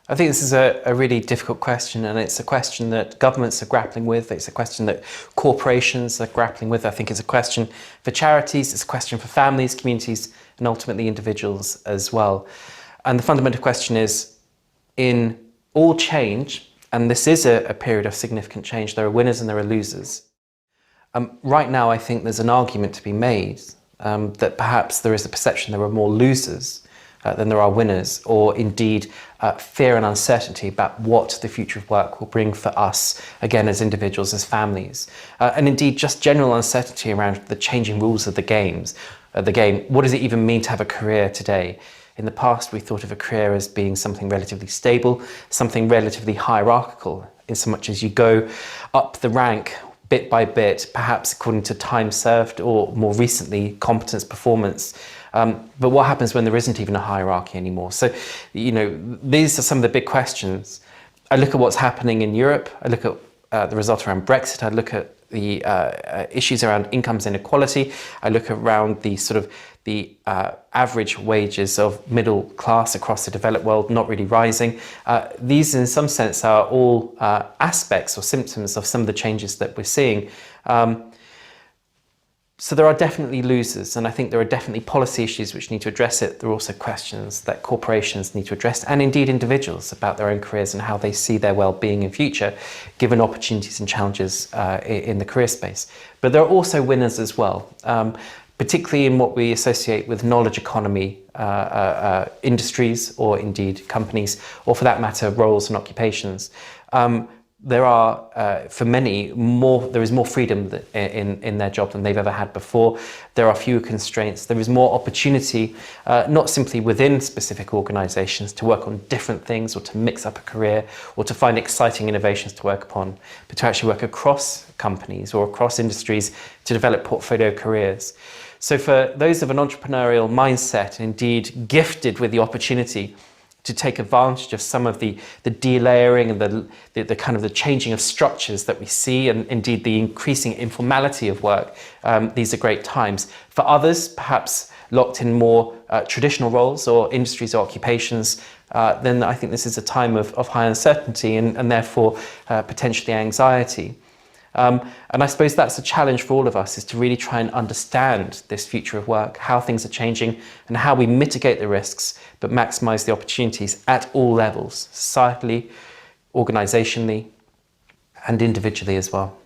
I think this is a really difficult question, and it's a question that governments are grappling with. It's a question that corporations are grappling with. I think it's a question for charities, it's a question for families, communities, and ultimately individuals as well. And the fundamental question is, in all change, and this is a period of significant change, there are winners and there are losers. Right now, I think there's an argument to be made that perhaps there is a perception there are more losers than there are winners, or indeed fear and uncertainty about what the future of work will bring for us, again, as individuals, as families. And indeed, just general uncertainty around the changing rules of the game. What does it even mean to have a career today? In the past, we thought of a career as being something relatively stable, something relatively hierarchical, in so much as you go up the rank bit by bit, perhaps according to time served, or more recently, competence, performance. But what happens when there isn't even a hierarchy anymore? So, these are some of the big questions. I look at what's happening in Europe. I look at the result around Brexit. I look at the issues around incomes inequality. I look around the average wages of middle class across the developed world not really rising. These, in some sense, are all aspects or symptoms of some of the changes that we're seeing. So there are definitely losers, and I think there are definitely policy issues which need to address it. There are also questions that corporations need to address, and indeed individuals, about their own careers and how they see their well-being in future, given opportunities and challenges in the career space. But there are also winners as well, particularly in what we associate with knowledge economy industries, or indeed companies, or for that matter, roles and occupations. There are, for many, there is more freedom in their job than they've ever had before. There are fewer constraints. There is more opportunity, not simply within specific organisations to work on different things, or to mix up a career, or to find exciting innovations to work upon, but to actually work across companies or across industries to develop portfolio careers. So for those of an entrepreneurial mindset, and indeed gifted with the opportunity to take advantage of some of the delayering and the kind of the changing of structures that we see, and indeed the increasing informality of work, these are great times. For others, perhaps locked in more traditional roles or industries or occupations, then I think this is a time of high uncertainty and therefore potentially anxiety. And I suppose that's a challenge for all of us, is to really try and understand this future of work, how things are changing, and how we mitigate the risks, but maximise the opportunities at all levels, societally, organisationally, and individually as well.